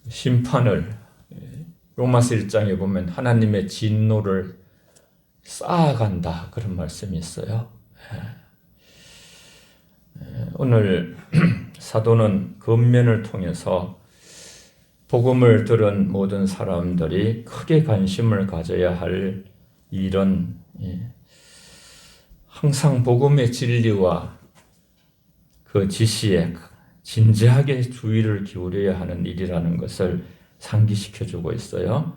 심판을 로마서 1장에 보면 하나님의 진노를 쌓아간다 그런 말씀이 있어요. 오늘 사도는 겉면을 통해서 복음을 들은 모든 사람들이 크게 관심을 가져야 할 일은 항상 복음의 진리와 그 지시에 진지하게 주의를 기울여야 하는 일이라는 것을 상기시켜주고 있어요.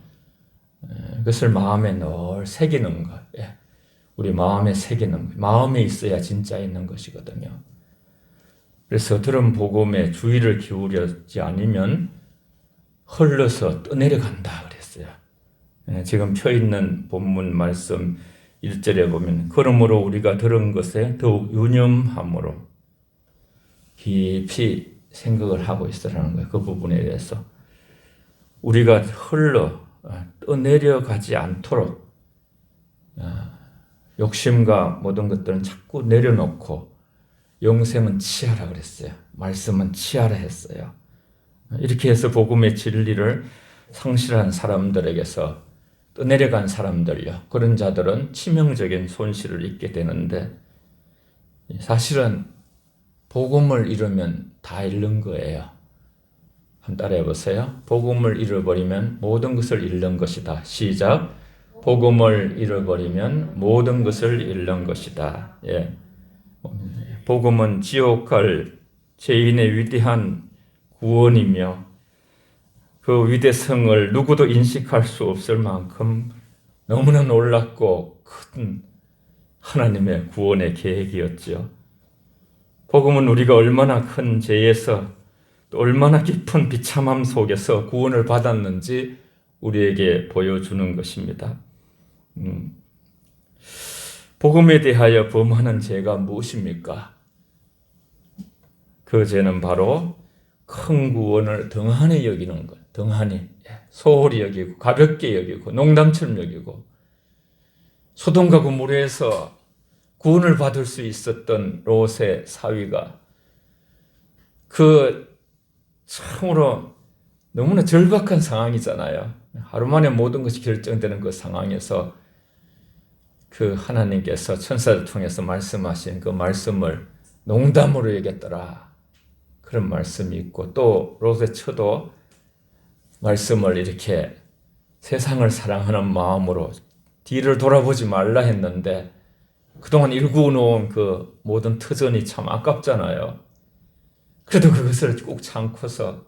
그것을 마음에 늘 새기는 것. 우리 마음에 새기는 것. 마음에 있어야 진짜 있는 것이거든요. 그래서 들은 복음에 주의를 기울이지 않으면 흘러서 떠내려간다 그랬어요. 지금 펴 있는 본문 말씀 1절에 보면 그러므로 우리가 들은 것에 더욱 유념함으로 깊이 생각을 하고 있으라는 거예요. 그 부분에 대해서 우리가 떠내려가지 않도록 욕심과 모든 것들은 자꾸 내려놓고 영생은 취하라 그랬어요. 말씀은 취하라 했어요. 이렇게 해서 복음의 진리를 상실한 사람들에게서 떠내려간 사람들요. 그런 자들은 치명적인 손실을 입게 되는데 사실은 복음을 잃으면 다 잃는 거예요. 한번 따라해 보세요. 복음을 잃어버리면 모든 것을 잃는 것이다. 시작. 복음을 잃어버리면 모든 것을 잃는 것이다. 복음은 지옥 갈 죄인의 위대한 구원이며 그 위대성을 누구도 인식할 수 없을 만큼 너무나 놀랍고 큰 하나님의 구원의 계획이었죠. 복음은 우리가 얼마나 큰 죄에서 또 얼마나 깊은 비참함 속에서 구원을 받았는지 우리에게 보여주는 것입니다. 복음에 대하여 범하는 죄가 무엇입니까? 그 죄는 바로 큰 구원을 등한히 여기는 것, 등한히 소홀히 여기고 가볍게 여기고 농담처럼 여기고 소돔과 고모라에서 구원을 받을 수 있었던 롯의 사위가 그 참으로 너무나 절박한 상황이잖아요. 하루 만에 모든 것이 결정되는 그 상황에서 그 하나님께서 천사를 통해서 말씀하신 그 말씀을 농담으로 여겼더라. 그런 말씀이 있고 또 롯의 처도 말씀을 이렇게 세상을 사랑하는 마음으로 뒤를 돌아보지 말라 했는데 그동안 일구어 놓은 그 모든 터전이 참 아깝잖아요. 그래도 그것을 꼭 참고서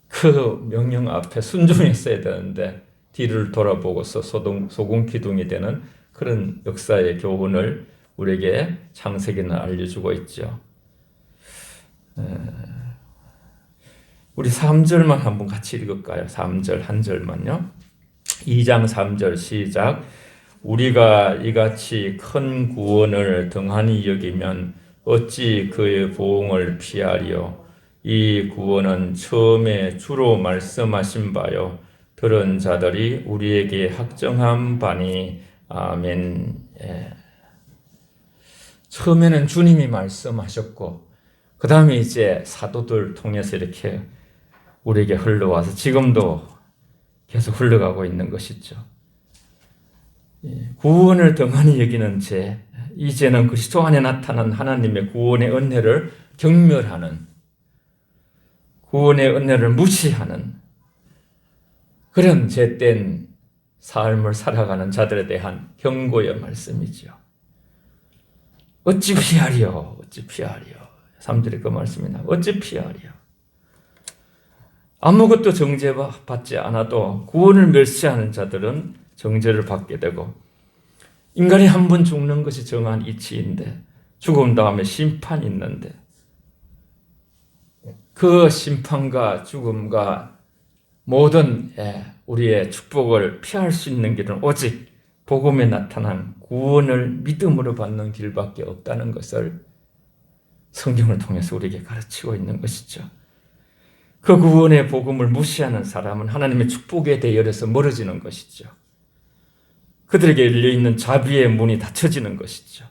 그 명령 앞에 순종했어야 되는데 뒤를 돌아보고서 소금 기둥이 되는 그런 역사의 교훈을 우리에게 창세기는 알려주고 있죠. 우리 3절만 한번 같이 읽을까요? 3절 한 절만요. 2장 3절 시작. 우리가 이같이 큰 구원을 등한히 여기면 어찌 그의 보응을 피하리요. 이 구원은 처음에 주로 말씀하신 바요. 들은 자들이 우리에게 확정한 바니. 아멘. 처음에는 주님이 말씀하셨고 그 다음에 이제 사도들 통해서 이렇게 우리에게 흘러와서 지금도 계속 흘러가고 있는 것이죠. 구원을 등한히 여기는 죄, 이 죄는 그리스도 안에 나타난 하나님의 구원의 은혜를 경멸하는, 구원의 은혜를 무시하는 그런 죄된 삶을 살아가는 자들에 대한 경고의 말씀이죠. 어찌 피하리요? 어찌 피하리요? 3절에 그 말씀이 나와요. 어찌 피하리요? 아무것도 정죄받지 않아도 구원을 멸시하는 자들은 정죄를 받게 되고 인간이 한 번 죽는 것이 정한 이치인데 죽음 다음에 심판이 있는데 그 심판과 죽음과 모든 우리의 축복을 피할 수 있는 길은 오직 복음에 나타난 구원을 믿음으로 받는 길밖에 없다는 것을 성경을 통해서 우리에게 가르치고 있는 것이죠. 그 구원의 복음을 무시하는 사람은 하나님의 축복의 대열에서 멀어지는 것이죠. 그들에게 열려있는 자비의 문이 닫혀지는 것이죠.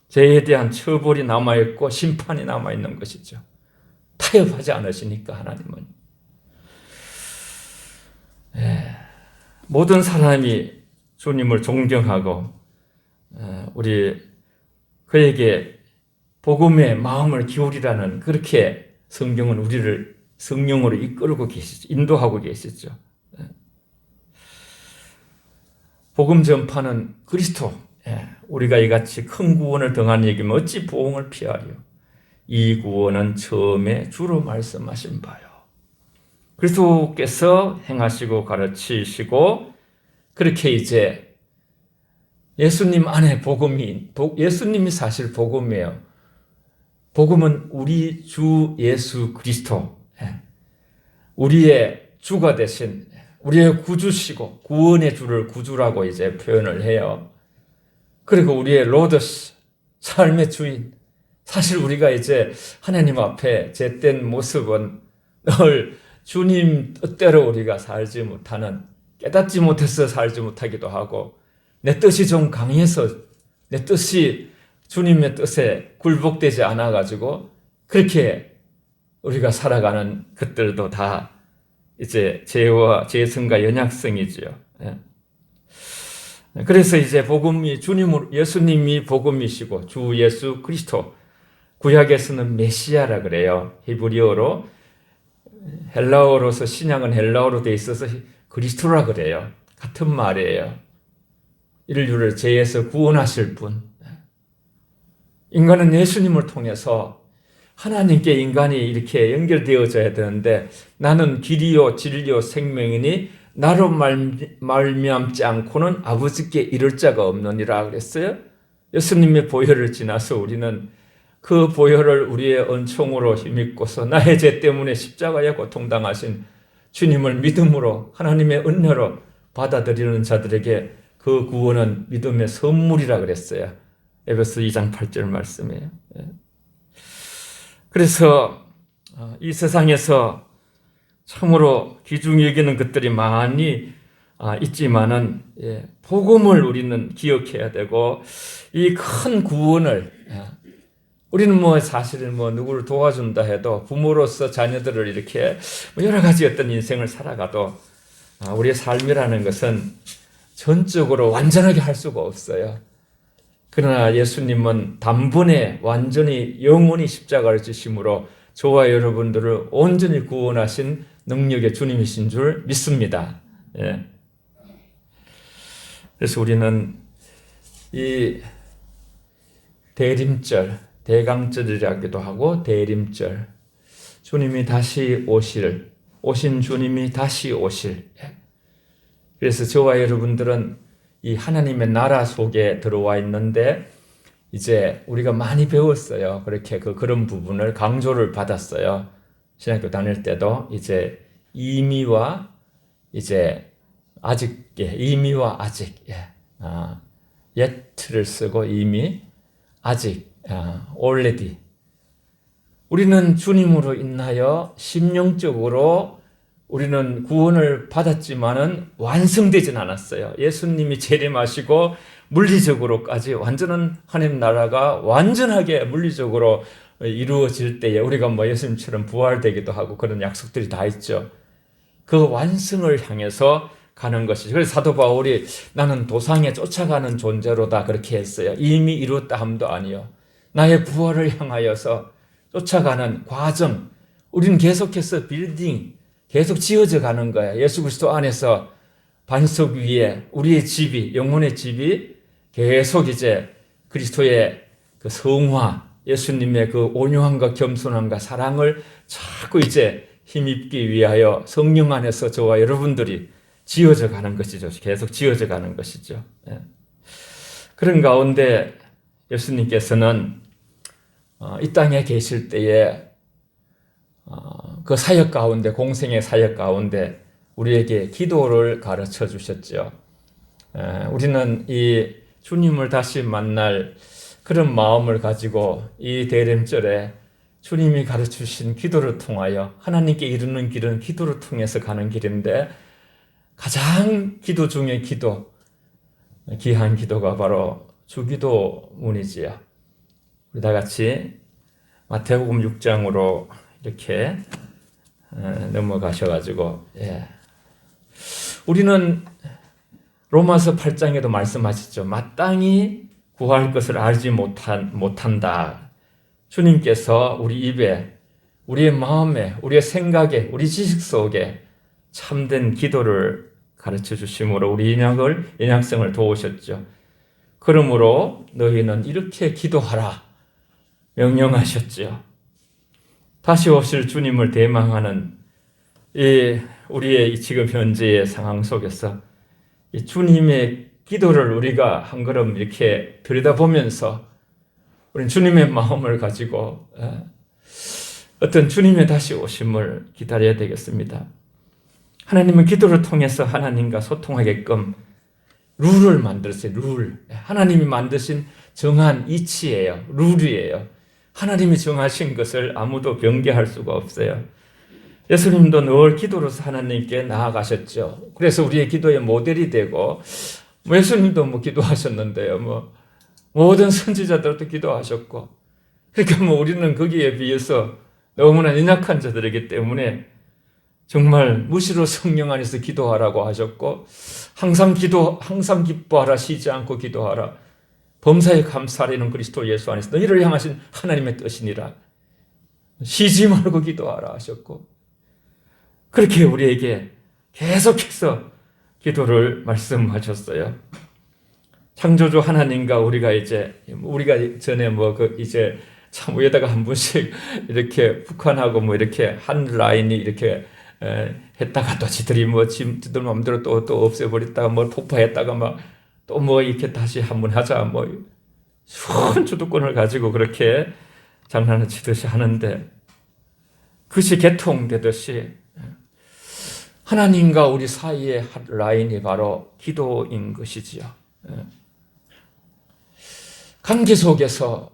죄에 대한 처벌이 남아있고 심판이 남아있는 것이죠. 타협하지 않으시니까 하나님은. 모든 사람이 주님을 존경하고 우리 그에게 복음의 마음을 기울이라는 그렇게 성경은 우리를 성령으로 이끌고 계시죠. 인도하고 계시죠. 복음 전파는 그리스도. 우리가 이같이 큰 구원을 당한 얘기면 어찌 보응을 피하리요. 이 구원은 처음에 주로 말씀하신 바요. 그리스도께서 행하시고 가르치시고 그렇게 이제 예수님 안에 예수님이 사실 복음이에요. 복음은 우리 주 예수 그리스도, 우리의 주가 되신 우리의 구주시고 구원의 주를 구주라고 이제 표현을 해요. 그리고 우리의 로더스, 삶의 주인. 사실 우리가 이제 하나님 앞에 제된 모습은 늘 주님 뜻대로 우리가 살지 못하는, 깨닫지 못해서 살지 못하기도 하고, 내 뜻이 좀 강해서 내 뜻이 주님의 뜻에 굴복되지 않아가지고 그렇게 우리가 살아가는 것들도 다 이제 죄와 죄성과 연약성이지요. 그래서 이제 복음이 예수님이 복음이시고 주 예수 그리스도, 구약에서는 메시아라 그래요. 히브리어로, 헬라어로서 신약은 헬라어로 돼 있어서 그리스도라 그래요. 같은 말이에요. 인류를 죄에서 구원하실 분. 인간은 예수님을 통해서 하나님께 인간이 이렇게 연결되어져야 되는데, 나는 길이요 진리요 생명이니 나로 말미암지 않고는 아버지께 이를 자가 없느니라 그랬어요. 예수님의 보혈을 지나서 우리는 그 보혈을 우리의 은총으로 힘입고서 나의 죄 때문에 십자가에 고통당하신 주님을 믿음으로 하나님의 은혜로 받아들이는 자들에게 그 구원은 믿음의 선물이라 그랬어요. 에베소 2장 8절 말씀이에요. 그래서 이 세상에서 참으로 귀중히 여기는 것들이 많이 있지만은, 복음을 우리는 기억해야 되고, 이 큰 구원을, 우리는 사실은 누구를 도와준다 해도 부모로서 자녀들을 이렇게 여러 가지 어떤 인생을 살아가도 우리의 삶이라는 것은 전적으로 완전하게 할 수가 없어요. 그러나 예수님은 단번에 완전히 영원히 십자가를 지심으로 저와 여러분들을 온전히 구원하신 능력의 주님이신 줄 믿습니다. 그래서 우리는 이 대림절, 대강절이라기도 하고 대림절, 주님이 다시 오신 주님이 다시 오실. 그래서 저와 여러분들은 이 하나님의 나라 속에 들어와 있는데, 이제 우리가 많이 배웠어요. 그렇게 그런 부분을 강조를 받았어요. 신학교 다닐 때도 이제 이미와 이제 아직, 이미와 아직, yet를 쓰고 이미, 아직, already. 우리는 주님으로 인하여 심령적으로 우리는 구원을 받았지만은 완성되진 않았어요. 예수님이 재림하시고 물리적으로까지 완전한 하나님 나라가 완전하게 물리적으로 이루어질 때에 우리가 예수님처럼 부활되기도 하고 그런 약속들이 다 있죠. 그 완성을 향해서 가는 것이죠. 그래서 사도 바울이 나는 도상에 쫓아가는 존재로다 그렇게 했어요. 이미 이루었다 함도 아니요. 나의 부활을 향하여서 쫓아가는 과정. 우리는 계속해서 계속 지어져 가는 거예요. 예수 그리스도 안에서 반석 위에 우리의 집이, 영혼의 집이 계속 이제 그리스도의 그 성화, 예수님의 그 온유함과 겸손함과 사랑을 자꾸 이제 힘입기 위하여 성령 안에서 저와 여러분들이 지어져 가는 것이죠. 계속 지어져 가는 것이죠. 그런 가운데 예수님께서는 이 땅에 계실 때에 그 사역 가운데, 공생의 사역 가운데 우리에게 기도를 가르쳐 주셨죠. 우리는 이 주님을 다시 만날 그런 마음을 가지고 이 대림절에 주님이 가르치신 기도를 통하여 하나님께 이르는 길은 기도를 통해서 가는 길인데, 가장 기도 중에 귀한 기도가 바로 주기도문이지요. 우리 다 같이 마태복음 6장으로 이렇게 넘어가셔가지고, 우리는 로마서 8장에도 말씀하시죠. 마땅히 구할 것을 알지 못한다. 주님께서 우리 입에, 우리의 마음에, 우리의 생각에, 우리 지식 속에 참된 기도를 가르쳐 주심으로 우리 인약성을 도우셨죠. 그러므로 너희는 이렇게 기도하라 명령하셨죠. 다시 오실 주님을 대망하는 우리의 지금 현재의 상황 속에서 이 주님의 기도를 우리가 한 걸음 이렇게 들여다보면서 우리는 주님의 마음을 가지고 어떤 주님의 다시 오심을 기다려야 되겠습니다. 하나님은 기도를 통해서 하나님과 소통하게끔 룰을 만들었어요. 룰. 하나님이 만드신 정한 이치예요. 룰이에요. 하나님이 정하신 것을 아무도 변개할 수가 없어요. 예수님도 늘 기도로서 하나님께 나아가셨죠. 그래서 우리의 기도의 모델이 되고, 예수님도 기도하셨는데요. 모든 선지자들도 기도하셨고, 그러니까 우리는 거기에 비해서 너무나 연약한 자들이기 때문에 정말 무시로 성령 안에서 기도하라고 하셨고, 항상 기뻐하라, 쉬지 않고 기도하라. 범사에 감사하리는 그리스도 예수 안에서 너희를 향하신 하나님의 뜻이니라. 쉬지 말고 기도하라 하셨고, 그렇게 우리에게 계속해서 기도를 말씀하셨어요. 창조주 하나님과 우리가 전에 이제 참 위에다가 한 번씩 이렇게 북한하고 이렇게 한 라인이 이렇게 했다가 또 지들 마음대로 또 없애버렸다가 폭파했다가 또 이렇게 다시 한번 하자 수많은 주도권을 가지고 그렇게 장난을 치듯이 하는데, 그것이 개통되듯이 하나님과 우리 사이의 라인이 바로 기도인 것이지요. 관계 속에서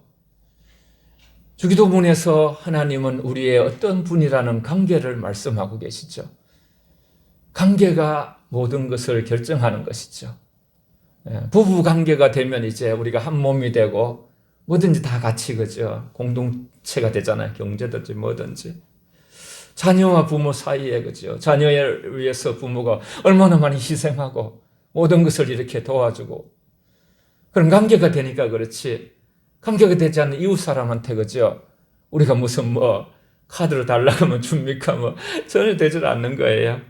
주기도문에서 하나님은 우리의 어떤 분이라는 관계를 말씀하고 계시죠. 관계가 모든 것을 결정하는 것이죠. 부부 관계가 되면 이제 우리가 한 몸이 되고 뭐든지 다 같이 공동체가 되잖아요. 경제든지 뭐든지. 자녀와 부모 사이에 자녀를 위해서 부모가 얼마나 많이 희생하고 모든 것을 이렇게 도와주고 그런 관계가 되니까 그렇지. 관계가 되지 않는 이웃 사람한테 우리가 무슨 카드를 달라고 하면 줍니까? 전혀 되질 않는 거예요.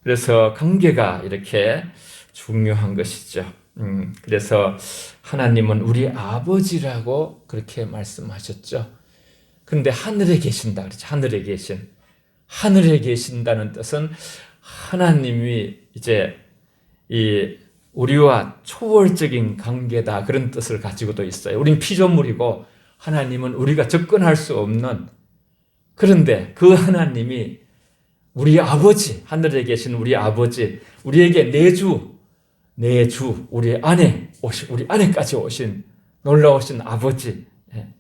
그래서 관계가 이렇게 중요한 것이죠. 그래서 하나님은 우리 아버지라고 그렇게 말씀하셨죠. 그런데 하늘에 계신다 그렇죠. 하늘에 계신다는 뜻은 하나님이 이제 우리와 초월적인 관계다 그런 뜻을 가지고도 있어요. 우린 피조물이고 하나님은 우리가 접근할 수 없는, 그런데 그 하나님이 우리 아버지, 하늘에 계신 우리 아버지, 우리에게 내주 우리 안에까지 오신 놀라우신 아버지.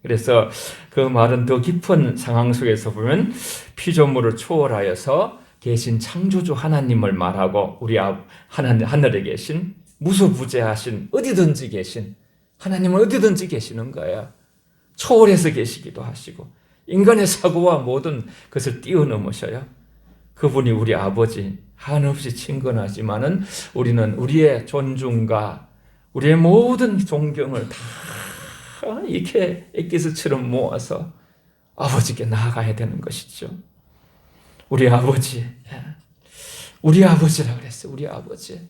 그래서 그 말은 더 깊은 상황 속에서 보면 피조물을 초월하여서 계신 창조주 하나님을 말하고 우리 하늘에 계신 무소부재하신 어디든지 계신 하나님은 어디든지 계시는 거예요. 초월해서 계시기도 하시고 인간의 사고와 모든 것을 뛰어넘으셔요. 그분이 우리 아버지, 한없이 친근하지만은 우리는 우리의 존중과 우리의 모든 존경을 다 이렇게 액기스처럼 모아서 아버지께 나아가야 되는 것이죠. 우리 아버지라 그랬어요. 우리 아버지.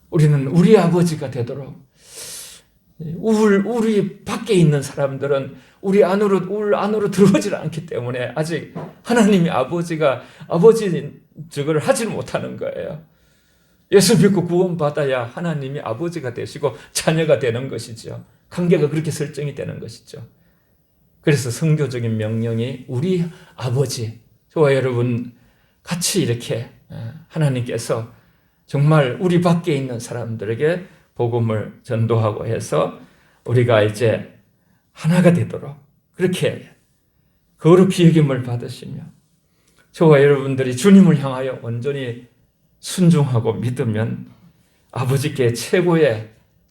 우리는 우리 아버지가 되도록, 우리 밖에 있는 사람들은 울 안으로 들어오질 않기 때문에 아직 하나님이 아버지 저걸 하지 못하는 거예요. 예수 믿고 구원받아야 하나님이 아버지가 되시고 자녀가 되는 것이죠. 관계가 그렇게 설정이 되는 것이죠. 그래서 성교적인 명령이 우리 아버지, 저와 여러분 같이 이렇게 하나님께서 정말 우리 밖에 있는 사람들에게 복음을 전도하고 해서 우리가 이제 하나가 되도록 그렇게 거룩히 여김을 받으시며 저와 여러분들이 주님을 향하여 온전히 순종하고 믿으면 아버지께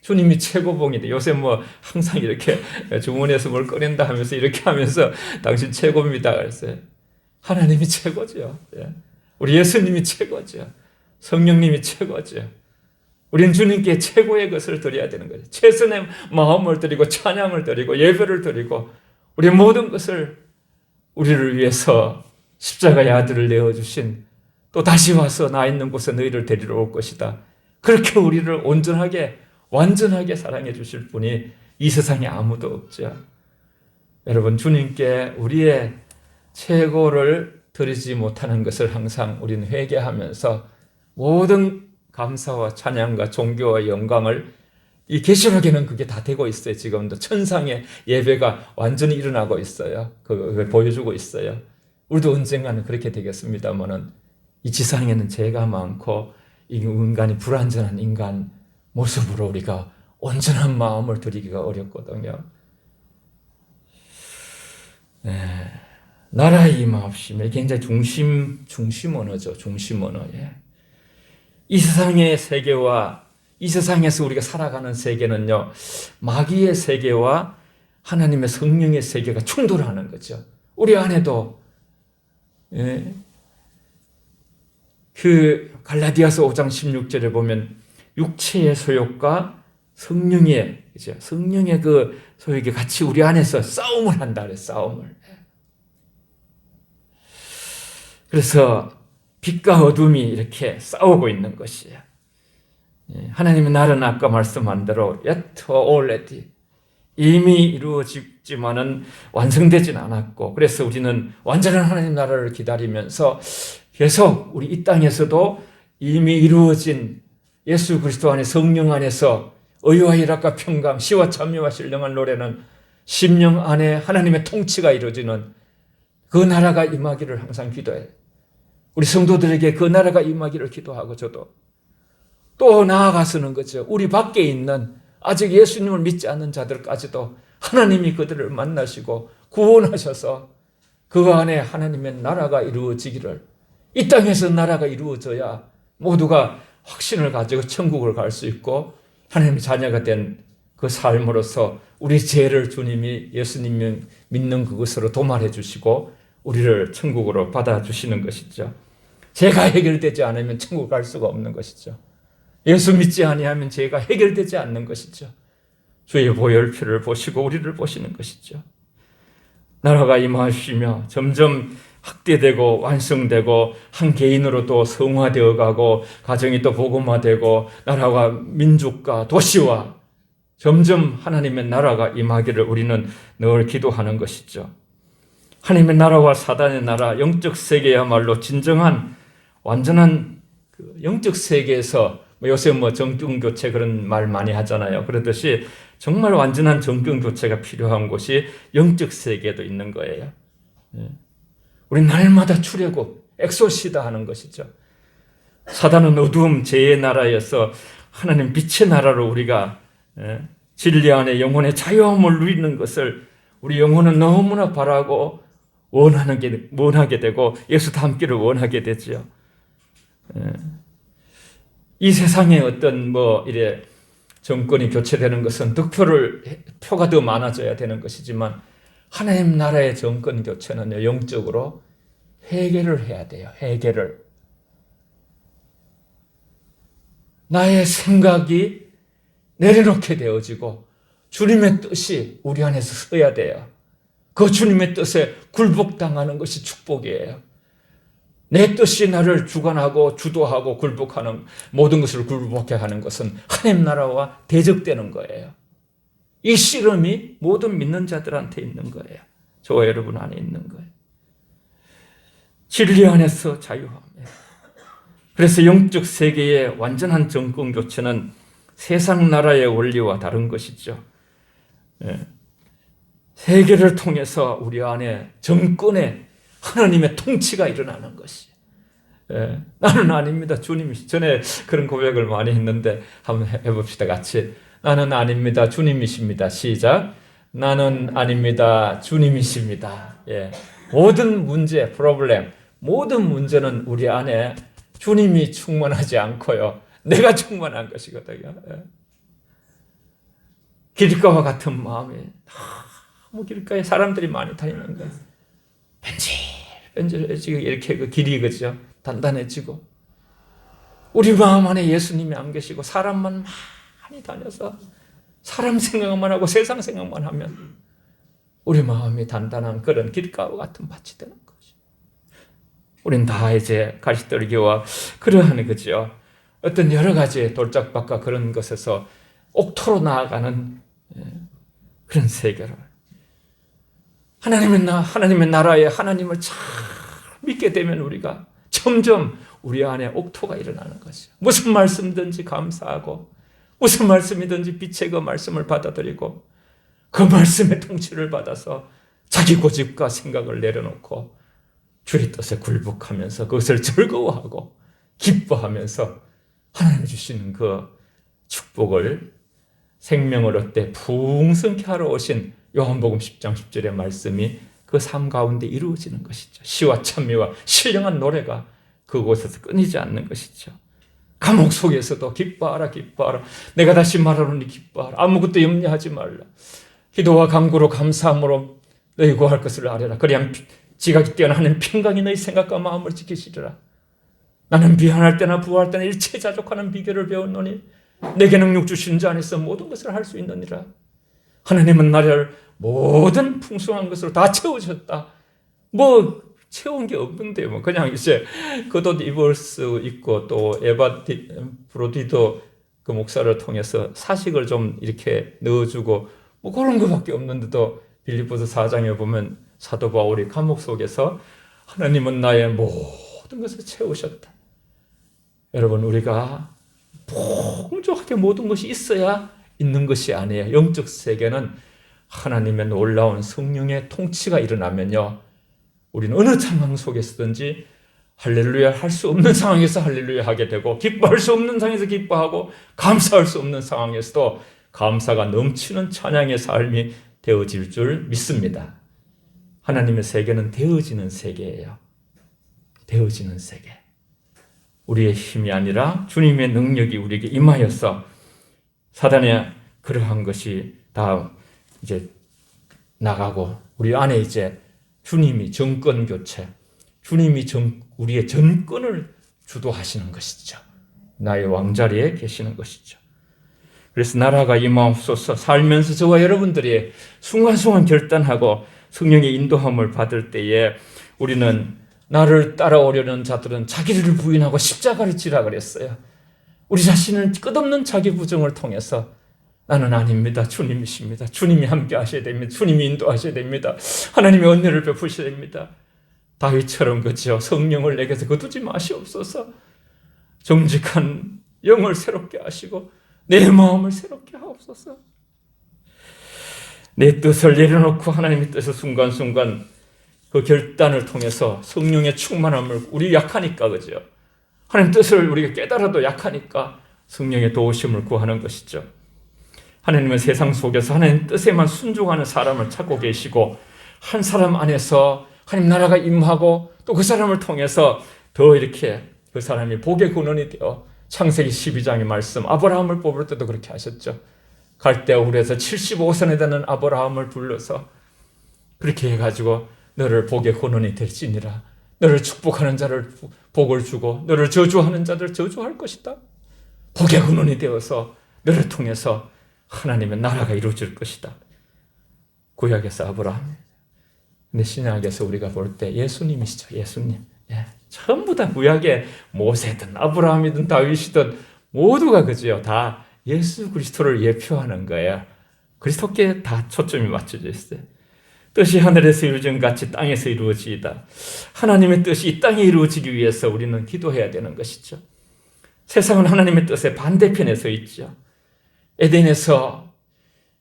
주님이 최고봉이다. 요새 항상 이렇게 주문에서 뭘 꺼낸다 하면서 이렇게 하면서 당신 최고입니다. 그랬어요. 하나님이 최고죠. 우리 예수님이 최고죠. 성령님이 최고죠. 우리는 주님께 최고의 것을 드려야 되는 거죠. 최선의 마음을 드리고 찬양을 드리고 예배를 드리고 우리 모든 것을 우리를 위해서 십자가의 아들을 내어주신, 또 다시 와서 나 있는 곳에 너희를 데리러 올 것이다. 그렇게 우리를 온전하게 완전하게 사랑해 주실 분이 이 세상에 아무도 없죠. 여러분, 주님께 우리의 최고를 드리지 못하는 것을 항상 우리는 회개하면서 모든 감사와 찬양과 존경과 영광을, 이 계시록에는 그게 다 되고 있어요. 지금도 천상의 예배가 완전히 일어나고 있어요. 그걸 보여주고 있어요. 우리도 언젠가는 그렇게 되겠습니다만은 이 지상에는 죄가 많고 이 인간이 불완전한 인간 모습으로 우리가 온전한 마음을 드리기가 어렵거든요. 네. 나라의 임하옵시며, 굉장히 중심 언어죠. 중심 언어. 예. 이 세상의 세계와 이 세상에서 우리가 살아가는 세계는요, 마귀의 세계와 하나님의 성령의 세계가 충돌하는 거죠. 우리 안에도 그 갈라디아서 5장 16절에 보면 육체의 소욕과 성령의 그 소욕이 같이 우리 안에서 싸움을 한다 그래요. 싸움을. 그래서 빛과 어둠이 이렇게 싸우고 있는 것이에요. 하나님의 나라는 아까 말씀한 대로 yet already, 이미 이루어지지만은 완성되진 않았고, 그래서 우리는 완전한 하나님 나라를 기다리면서 계속 우리 이 땅에서도 이미 이루어진 예수 그리스도 안에 성령 안에서 의와 희락과 평강, 시와 참여와 신령한 노래는 심령 안에 하나님의 통치가 이루어지는 그 나라가 임하기를 항상 기도해요. 우리 성도들에게 그 나라가 임하기를 기도하고, 저도 또 나아가서는 거죠. 우리 밖에 있는 아직 예수님을 믿지 않는 자들까지도 하나님이 그들을 만나시고 구원하셔서 그 안에 하나님의 나라가 이루어지기를, 이 땅에서 나라가 이루어져야 모두가 확신을 가지고 천국을 갈 수 있고 하나님의 자녀가 된 그 삶으로서 우리 죄를 주님이, 예수님이 믿는 그것으로 도말해 주시고 우리를 천국으로 받아주시는 것이죠. 죄가 해결되지 않으면 천국 갈 수가 없는 것이죠. 예수 믿지 아니하면 죄가 해결되지 않는 것이죠. 주의 보혈표를 보시고 우리를 보시는 것이죠. 나라가 임하시며 점점 확대되고 완성되고 한 개인으로 또 성화되어 가고 가정이 또 복음화되고 나라와 민족과 도시와 점점 하나님의 나라가 임하기를 우리는 늘 기도하는 것이죠. 하나님의 나라와 사단의 나라, 영적 세계야말로 진정한 완전한 그 영적 세계에서 요새 정경교체 그런 말 많이 하잖아요. 그러듯이 정말 완전한 정경교체가 필요한 곳이 영적 세계에도 있는 거예요. 우리 날마다 출애굽, 엑소시다 하는 것이죠. 사단은 어두움, 죄의 나라에서 하나님 빛의 나라로 우리가 진리 안에 영혼의 자유함을 누리는 것을 우리 영혼은 너무나 바라고 원하게 되고 예수 닮기를 원하게 되죠. 이 세상에 어떤 이래 정권이 교체되는 것은 표가 더 많아져야 되는 것이지만 하나님 나라의 정권 교체는요, 영적으로 회개를 해야 돼요. 회개를. 나의 생각이 내려놓게 되어지고 주님의 뜻이 우리 안에서 서야 돼요. 그 주님의 뜻에 굴복당하는 것이 축복이에요. 내 뜻이 나를 주관하고 주도하고 굴복하는, 모든 것을 굴복해 하는 것은 하나님 나라와 대적되는 거예요. 이 씨름이 모든 믿는 자들한테 있는 거예요. 저와 여러분 안에 있는 거예요. 진리 안에서 자유함이에요. 그래서 영적 세계의 완전한 정권 교체는 세상 나라의 원리와 다른 것이죠. 세계를 통해서 우리 안에 정권의 하나님의 통치가 일어나는 것이. 나는 아닙니다. 주님이. 전에 그런 고백을 많이 했는데 한번 해봅시다. 같이. 나는 아닙니다. 주님이십니다. 시작. 나는 아닙니다. 주님이십니다. 모든 문제, 프로블렘, 모든 문제는 우리 안에 주님이 충만하지 않고요, 내가 충만한 것이거든요. 길가와 같은 마음에 너무 길가에 사람들이 많이 다니는 거예요. 벤질벤질해지고 이렇게 그 길이 그죠? 단단해지고 우리 마음 안에 예수님이 안 계시고 사람만 많이 다녀서 사람 생각만 하고 세상 생각만 하면 우리 마음이 단단한 그런 길가와 같은 밭이 되는 거죠. 우린 다 이제 가시떨기와 그러한 거죠. 어떤 여러 가지 돌짝밭과 그런 것에서 옥토로 나아가는 그런 세계로 하나님의 나라에 하나님을 잘 믿게 되면 우리가 점점 우리 안에 옥토가 일어나는 거죠. 무슨 말씀든지 감사하고 무슨 말씀이든지 빛의 그 말씀을 받아들이고 그 말씀의 통치를 받아서 자기 고집과 생각을 내려놓고 주의 뜻에 굴복하면서 그것을 즐거워하고 기뻐하면서 하나님 주시는 그 축복을 생명을 얻되 풍성케 하러 오신 요한복음 10장 10절의 말씀이 그 삶 가운데 이루어지는 것이죠. 시와 찬미와 신령한 노래가 그곳에서 끊이지 않는 것이죠. 감옥 속에서도 기뻐하라 기뻐하라. 내가 다시 말하노니 기뻐하라. 아무것도 염려하지 말라. 기도와 간구로 감사함으로 너희 구할 것을 아뢰라. 그리하면 지각이 뛰어난 하나님 평강이 너희 생각과 마음을 지키시리라. 나는 비난할 때나 부할 때나 일체에 자족하는 비결을 배웠노니 내게 능력 주신 자 안에서 모든 것을 할 수 있느니라. 하나님은 나를 모든 풍성한 것으로 다 채우셨다. 뭐 채운 게 없는데 뭐 그냥 이제 겉옷 입을 수 있고 또 브로디도 그 목사를 통해서 사식을 좀 이렇게 넣어주고 뭐 그런 것밖에 없는데도 빌립보서 4장에 보면 사도 바울이 감옥 속에서 하나님은 나의 모든 것을 채우셨다. 여러분 우리가 풍족하게 모든 것이 있어야 있는 것이 아니에요. 영적 세계는 하나님의 놀라운 성령의 통치가 일어나면요. 우리는 어느 상황 속에서든지 할렐루야 할 수 없는 상황에서 할렐루야 하게 되고 기뻐할 수 없는 상황에서 기뻐하고 감사할 수 없는 상황에서도 감사가 넘치는 찬양의 삶이 되어질 줄 믿습니다. 하나님의 세계는 되어지는 세계예요. 되어지는 세계. 우리의 힘이 아니라 주님의 능력이 우리에게 임하여서 사단의 그러한 것이 다 이제 나가고 우리 안에 이제 주님이 정권 교체, 주님이 우리의 정권을 주도하시는 것이죠. 나의 왕자리에 계시는 것이죠. 그래서 나라가 임하옵소서. 살면서 저와 여러분들이 순간순간 결단하고 성령의 인도함을 받을 때에 우리는 나를 따라오려는 자들은 자기를 부인하고 십자가를 지라 그랬어요. 우리 자신을 끝없는 자기 부정을 통해서 나는 아닙니다. 주님이십니다. 주님이 함께 하셔야 됩니다. 주님이 인도하셔야 됩니다. 하나님의 은혜를 베푸셔야 됩니다. 다윗처럼 그죠. 성령을 내게서 거두지 마시옵소서. 정직한 영을 새롭게 하시고 내 마음을 새롭게 하옵소서. 내 뜻을 내려놓고 하나님의 뜻을 순간순간 그 결단을 통해서 성령의 충만함을 우리 약하니까 그죠. 하나님 뜻을 우리가 깨달아도 약하니까 성령의 도우심을 구하는 것이죠. 하나님은 세상 속에서 하나님 뜻에만 순종하는 사람을 찾고 계시고 한 사람 안에서 하나님 나라가 임하고 또 그 사람을 통해서 더 이렇게 그 사람이 복의 근원이 되어 창세기 12장의 말씀 아브라함을 뽑을 때도 그렇게 하셨죠. 갈대아울에서 75선에 되는 아브라함을 불러서 그렇게 해가지고 너를 복의 근원이 될지니라. 너를 축복하는 자를 복을 주고 너를 저주하는 자를 저주할 것이다. 복의 근원이 되어서 너를 통해서 하나님의 나라가 이루어질 것이다. 구약에서 아브라함, 근데 신약에서 우리가 볼 때 예수님이시죠. 예수님. 예. 전부 다 구약에 모세든 아브라함이든 다윗이든 모두가 그죠. 다 예수 그리스도를 예표하는 거예요. 그리스도께 다 초점이 맞춰져 있어요. 뜻이 하늘에서 이루어진 같이 땅에서 이루어지이다. 하나님의 뜻이 이 땅에 이루어지기 위해서 우리는 기도해야 되는 것이죠. 세상은 하나님의 뜻의 반대편에 서 있죠. 에덴에서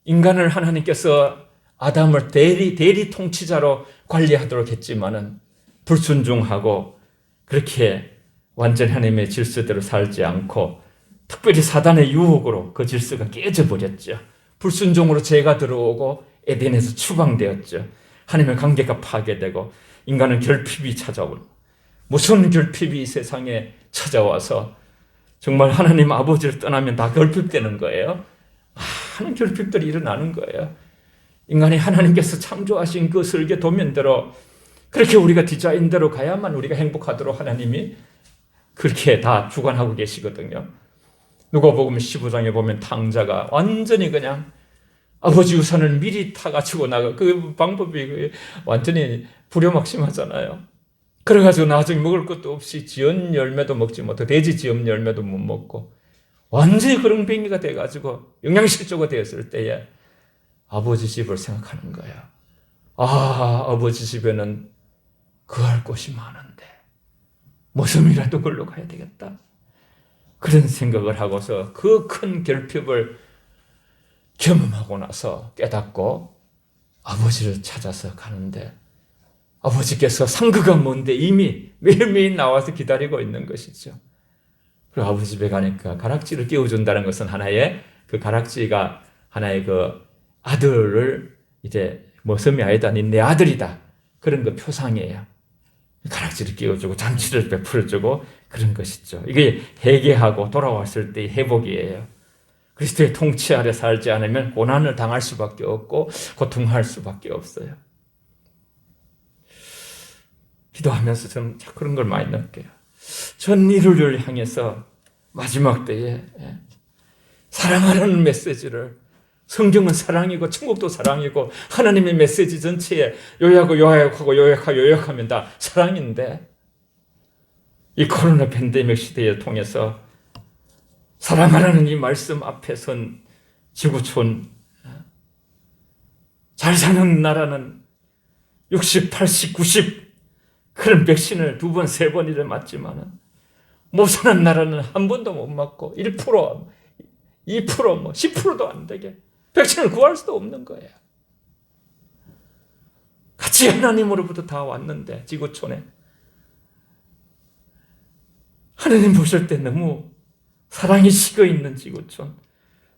인간을 하나님께서 아담을 대리 통치자로 관리하도록 했지만은 불순종하고 그렇게 완전히 하나님의 질서대로 살지 않고 특별히 사단의 유혹으로 그 질서가 깨져버렸죠. 불순종으로 죄가 들어오고 에덴에서 추방되었죠. 하나님의 관계가 파괴되고 인간은 결핍이 찾아오고 무슨 결핍이 이 세상에 찾아와서 정말 하나님 아버지를 떠나면 다 결핍되는 거예요. 많은 결핍들이 일어나는 거예요. 인간이 하나님께서 창조하신 그 설계 도면대로 그렇게 우리가 디자인대로 가야만 우리가 행복하도록 하나님이 그렇게 다 주관하고 계시거든요. 누가복음 15장에 보면 탕자가 완전히 그냥 아버지 우산을 미리 타가지고 나가. 그 방법이 완전히 불효막심하잖아요. 그래가지고 나중에 먹을 것도 없이 지연 열매도 먹지 못하고 돼지 지연 열매도 못 먹고 완전히 그런 뱅이가 돼가지고 영양실조가 되었을 때에 아버지 집을 생각하는 거야. 아, 아버지 집에는 구할 곳이 많은데 모섬이라도 걸로 가야 되겠다. 그런 생각을 하고서 그 큰 결핍을 경험하고 나서 깨닫고 아버지를 찾아서 가는데 아버지께서 상급가 먼데 이미 매일매일 나와서 기다리고 있는 것이죠. 그리고 아버지 집에 가니까 가락지를 끼워준다는 것은 하나의 그 가락지가 하나의 그 아들을 이제 모섬이 아니다, 내 아들이다. 그런 그 표상이에요. 가락지를 끼워주고 잔치를 베풀어주고 그런 것이죠. 이게 회개하고 돌아왔을 때의 회복이에요. 그리스도의 통치 아래 살지 않으면 고난을 당할 수밖에 없고 고통할 수밖에 없어요. 기도하면서 저는 그런 걸 많이 느껴요. 전 인류를 향해서 마지막 때에 사랑하는 메시지를, 성경은 사랑이고 천국도 사랑이고 하나님의 메시지 전체에 요약하면 다 사랑인데 이 코로나 팬데믹 시대에 통해서 사랑하라는 이 말씀 앞에 선 지구촌, 잘 사는 나라는 60, 80, 90 그런 백신을 2번, 3번이나 맞지만은 못 사는 나라는 한 번도 못 맞고 1%, 2%, 10%도 안 되게 백신을 구할 수도 없는 거예요. 같이 하나님으로부터 다 왔는데 지구촌에 하나님 보실 때 너무 사랑이 식어있는 지구촌,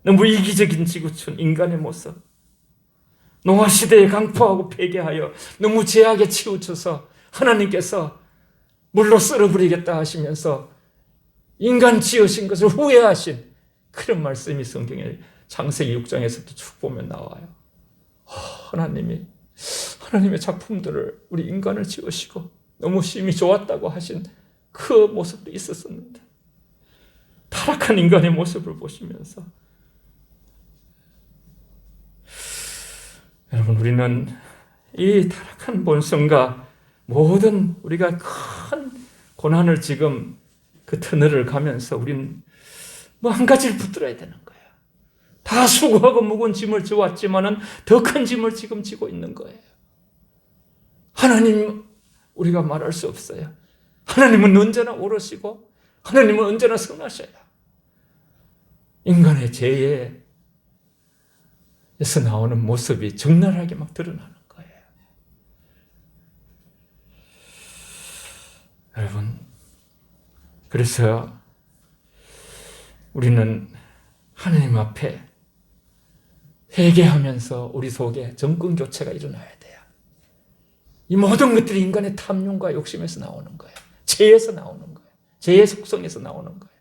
너무 이기적인 지구촌, 인간의 모습, 노화시대에 강포하고 폐괴하여 너무 죄악에 치우쳐서 하나님께서 물로 썰어버리겠다 하시면서 인간 지으신 것을 후회하신 그런 말씀이 성경에 창세기 6장에서도 쭉 보면 나와요. 하나님의 작품들을 우리 인간을 지으시고 너무 심히 좋았다고 하신 그 모습도 있었었는데 타락한 인간의 모습을 보시면서 여러분, 우리는 이 타락한 본성과 모든 우리가 큰 고난을 지금 그 터널을 가면서 우리는 뭐 한 가지를 붙들어야 되는 거예요. 다 수고하고 무거운 짐을 져왔지만은 더 큰 짐을 지금 지고 있는 거예요. 하나님, 우리가 말할 수 없어요. 하나님은 언제나 오르시고 하나님은 언제나 선하셔요. 인간의 죄에서 나오는 모습이 적나라하게 막 드러나는 거예요. 여러분, 그래서 우리는 하나님 앞에 회개하면서 우리 속에 정권 교체가 일어나야 돼요. 이 모든 것들이 인간의 탐욕과 욕심에서 나오는 거예요. 죄에서 나오는 거예요. 죄의 속성에서 나오는 거예요.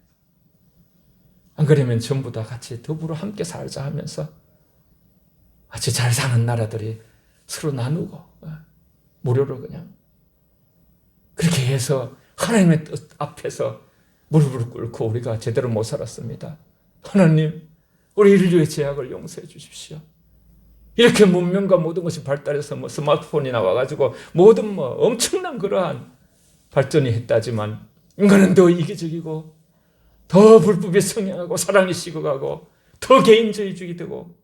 안 그러면 전부 다 같이 더불어 함께 살자 하면서 같이 잘 사는 나라들이 서로 나누고 무료로 그냥 그렇게 해서 하나님의 뜻 앞에서 무릎을 꿇고 우리가 제대로 못 살았습니다. 하나님, 우리 인류의 죄악을 용서해 주십시오. 이렇게 문명과 모든 것이 발달해서 스마트폰이 나와가지고 모든 엄청난 그러한 발전이 했다지만 인간은 더 이기적이고 더 불법에 성행하고 사랑이 식어가고 더 개인주의 되고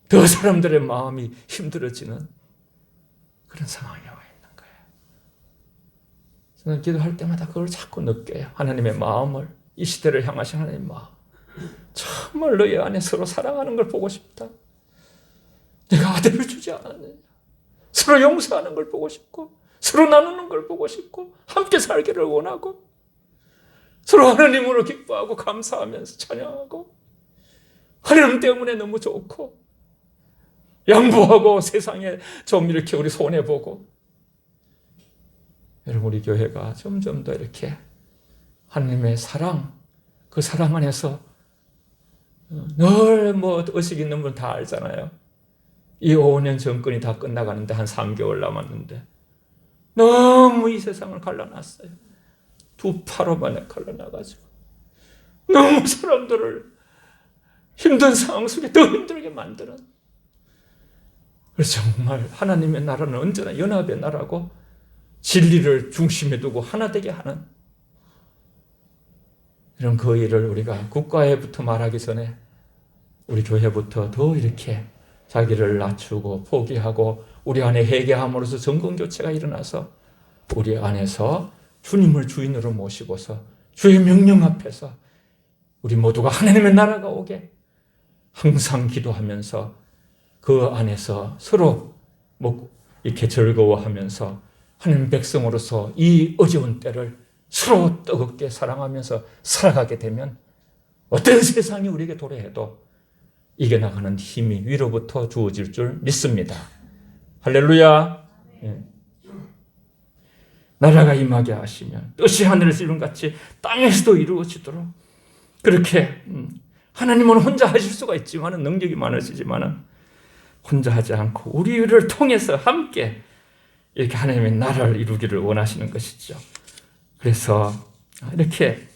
더 사람들의 마음이 힘들어지는 그런 상황에 와 있는 거예요. 저는 기도할 때마다 그걸 자꾸 느껴요. 하나님의 마음을, 이 시대를 향하신 하나님의 마음. 정말 너희 안에 서로 사랑하는 걸 보고 싶다. 내가 아들을 주지 않았느냐. 서로 용서하는 걸 보고 싶고 서로 나누는 걸 보고 싶고 함께 살기를 원하고 서로 하나님으로 기뻐하고 감사하면서 찬양하고 하나님 때문에 너무 좋고 양보하고 세상에 좀 이렇게 우리 손해보고 여러분, 우리 교회가 점점 더 이렇게 하나님의 사랑, 그 사랑 안에서 늘 의식 있는 분 다 알잖아요. 이 5년 정권이 다 끝나가는데 한 3개월 남았는데 너무 이 세상을 갈라놨어요. 두 팔로 만에 갈라나가지고 너무 사람들을 힘든 상황 속에 더 힘들게 만드는, 그래서 정말 하나님의 나라는 언제나 연합의 나라고 진리를 중심에 두고 하나 되게 하는 이런 그 일을 우리가 국가에부터 말하기 전에 우리 교회부터 더 이렇게 자기를 낮추고 포기하고 우리 안에 회개함으로써 정권교체가 일어나서 우리 안에서 주님을 주인으로 모시고서 주의 명령 앞에서 우리 모두가 하나님의 나라가 오게 항상 기도하면서 그 안에서 서로 이렇게 즐거워하면서 하나님 백성으로서 이 어려운 때를 서로 뜨겁게 사랑하면서 살아가게 되면 어떤 세상이 우리에게 도래해도 이겨나가는 힘이 위로부터 주어질 줄 믿습니다. 할렐루야. 나라가 임하게 하시면 뜻이 하늘에서 이룬같이 땅에서도 이루어지도록 그렇게 하나님은 혼자 하실 수가 있지만 능력이 많으시지만 혼자 하지 않고 우리를 통해서 함께 이렇게 하나님의 나라를 이루기를 원하시는 것이죠. 그래서 이렇게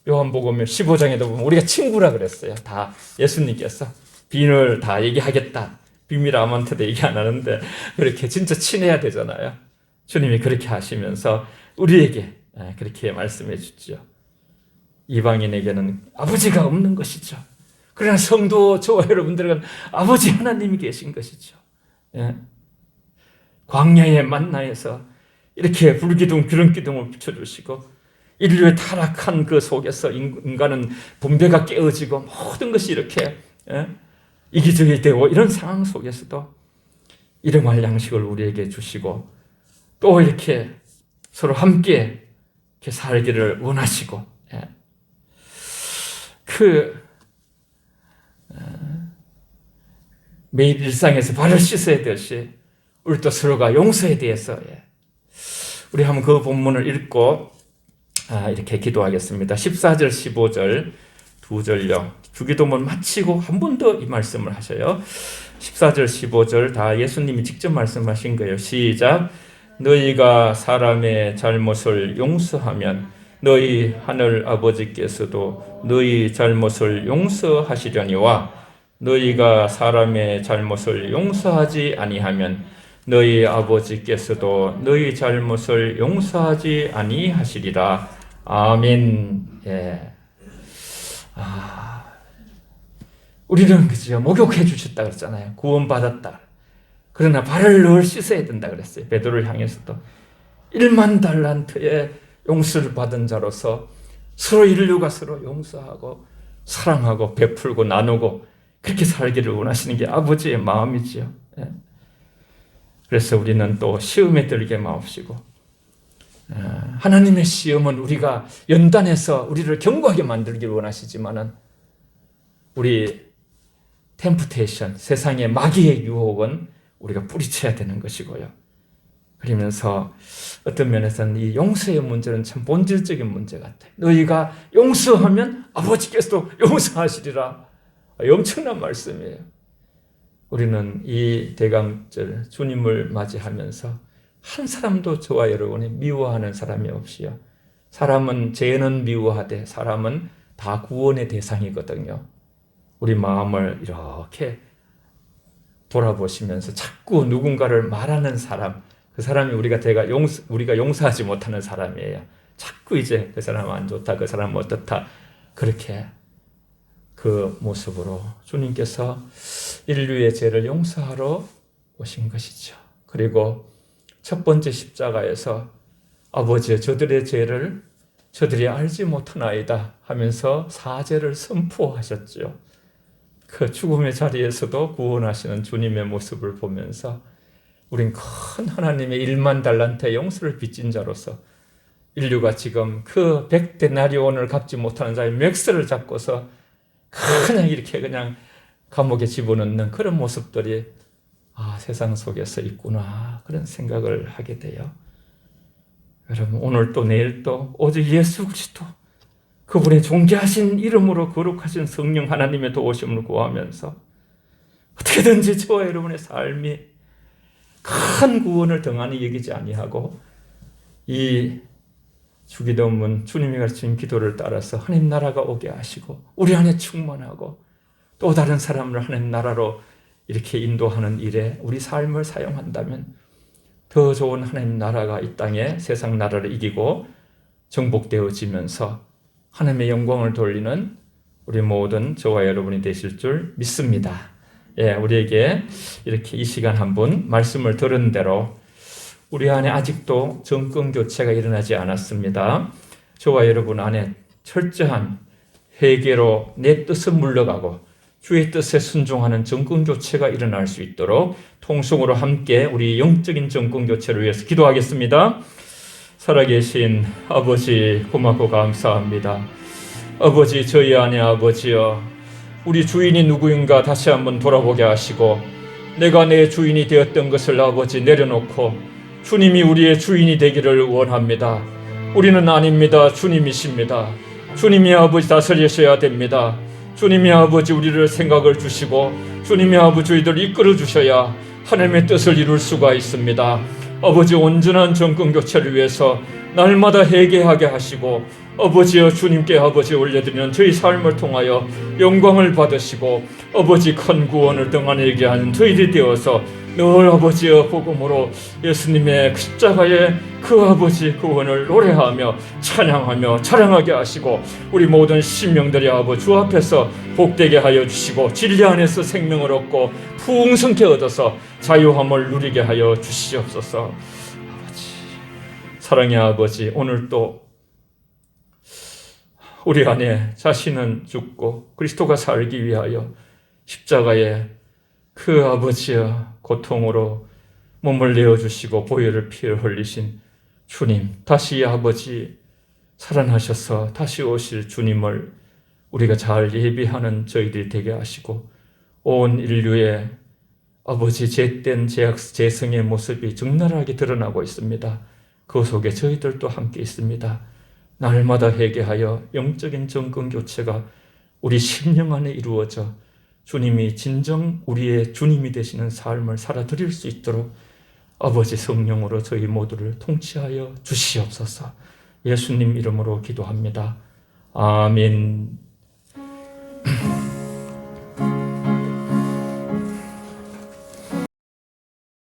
요한복음 15장에도 보면 우리가 친구라 그랬어요. 다 예수님께서 비밀을 다 얘기하겠다. 비밀 아무한테도 얘기 안 하는데 그렇게 진짜 친해야 되잖아요. 주님이 그렇게 하시면서 우리에게 그렇게 말씀해 주죠. 이방인에게는 아버지가 없는 것이죠. 그러나 성도 저와 여러분들은 아버지 하나님이 계신 것이죠. 광야의 만나에서 이렇게 불기둥 기름기둥을 비춰주시고 인류의 타락한 그 속에서 인간은 분배가 깨어지고 모든 것이 이렇게 이기적이 되고 이런 상황 속에서도 일용할 양식을 우리에게 주시고 또 이렇게 서로 함께 이렇게 살기를 원하시고 매일 일상에서 발을 씻어야 되듯이 우리 또 서로가 용서에 대해서 우리 한번 그 본문을 읽고 이렇게 기도하겠습니다. 14절 15절 두 절요. 주기도문 마치고 한 번 더 이 말씀을 하셔요. 14절 15절 다 예수님이 직접 말씀하신 거예요. 시작. 너희가 사람의 잘못을 용서하면 너희 하늘 아버지께서도 너희 잘못을 용서하시려니와 너희가 사람의 잘못을 용서하지 아니하면 너희 아버지께서도 너희 잘못을 용서하지 아니하시리라. 아멘. 우리는 그죠 목욕해 주셨다 그랬잖아요. 구원받았다. 그러나 발을 늘 씻어야 된다 그랬어요. 베드로를 향해서도 1만 달란트의 용서를 받은 자로서 서로 인류가 서로 용서하고 사랑하고 베풀고 나누고 그렇게 살기를 원하시는 게 아버지의 마음이지요. 그래서 우리는 또 시험에 들게 마옵시고 하나님의 시험은 우리가 연단해서 우리를 견고하게 만들기를 원하시지만은 우리 템프테이션, 세상의 마귀의 유혹은 우리가 뿌리쳐야 되는 것이고요. 그러면서 어떤 면에서는 이 용서의 문제는 참 본질적인 문제 같아요. 너희가 용서하면 아버지께서도 용서하시리라. 엄청난 말씀이에요. 우리는 이 대강절 주님을 맞이하면서 한 사람도 저와 여러분이 미워하는 사람이 없이요. 사람은 죄는 미워하되 사람은 다 구원의 대상이거든요. 우리 마음을 이렇게 돌아보시면서 자꾸 누군가를 말하는 사람, 그 사람이 우리가 용서하지 못하는 사람이에요. 자꾸 이제 그 사람 안 좋다, 그 사람 어떻다, 그렇게 그 모습으로 주님께서 인류의 죄를 용서하러 오신 것이죠. 그리고 첫 번째 십자가에서 아버지여 저들의 죄를 저들이 알지 못하나이다 하면서 사죄를 선포하셨죠. 그 죽음의 자리에서도 구원하시는 주님의 모습을 보면서 우린 큰 하나님의 1만 달란트의 용서를 빚진 자로서 인류가 지금 그 100데나리온을 갚지 못하는 자의 맥스를 잡고서 그냥 이렇게 그냥 감옥에 집어넣는 그런 모습들이 세상 속에서 있구나 그런 생각을 하게 돼요. 여러분 오늘 또 내일 또 오직 예수 그리스도 그분의 존귀하신 이름으로 거룩하신 성령 하나님의 도우심을 구하면서 어떻게든지 저와 여러분의 삶이 큰 구원을 등한히 여기지 아니하고 이 주기도문 주님이 가르친 기도를 따라서 하나님 나라가 오게 하시고 우리 안에 충만하고 또 다른 사람을 하나님 나라로 이렇게 인도하는 일에 우리 삶을 사용한다면 더 좋은 하나님 나라가 이 땅에 세상 나라를 이기고 정복되어지면서 하나님의 영광을 돌리는 우리 모든 저와 여러분이 되실 줄 믿습니다. 예, 우리에게 이렇게 이 시간 한번 말씀을 들은 대로 우리 안에 아직도 정권 교체가 일어나지 않았습니다. 저와 여러분 안에 철저한 회개로 내 뜻은 물러가고 주의 뜻에 순종하는 정권 교체가 일어날 수 있도록 통성으로 함께 우리 영적인 정권 교체를 위해서 기도하겠습니다. 살아계신 아버지 고맙고 감사합니다. 아버지 저희 안에 아버지여 우리 주인이 누구인가 다시 한번 돌아보게 하시고 내가 내 주인이 되었던 것을 아버지 내려놓고 주님이 우리의 주인이 되기를 원합니다. 우리는 아닙니다. 주님이십니다. 주님이 아버지 다스리셔야 됩니다. 주님이 아버지 우리를 생각을 주시고 주님이 아버지 우리를 이끌어 주셔야 하나님의 뜻을 이룰 수가 있습니다. 아버지 온전한 정권 교체를 위해서 날마다 회개하게 하시고 아버지여 주님께 아버지 올려드리는 저희 삶을 통하여 영광을 받으시고 아버지 큰 구원을 등한일게 하는 저희들이 되어서 늘 아버지여 복음으로 예수님의 십자가의 그 아버지 구원을 노래하며 찬양하며 자랑하게 하시고 우리 모든 신명들이 아버지 주 앞에서 복되게 하여 주시고 진리 안에서 생명을 얻고 풍성케 얻어서 자유함을 누리게 하여 주시옵소서. 아버지 사랑의 아버지 오늘 또 우리 안에 자신은 죽고 그리스도가 살기 위하여 십자가에 그 아버지의 고통으로 몸을 내어주시고 보혈을 피를 흘리신 주님 다시 아버지 살아나셔서 다시 오실 주님을 우리가 잘 예비하는 저희들이 되게 하시고 온 인류의 아버지 죄된 죄성의 모습이 적나라하게 드러나고 있습니다. 그 속에 저희들도 함께 있습니다. 날마다 회개하여 영적인 정권 교체가 우리 심령 안에 이루어져 주님이 진정 우리의 주님이 되시는 삶을 살아드릴 수 있도록 아버지 성령으로 저희 모두를 통치하여 주시옵소서. 예수님 이름으로 기도합니다. 아멘.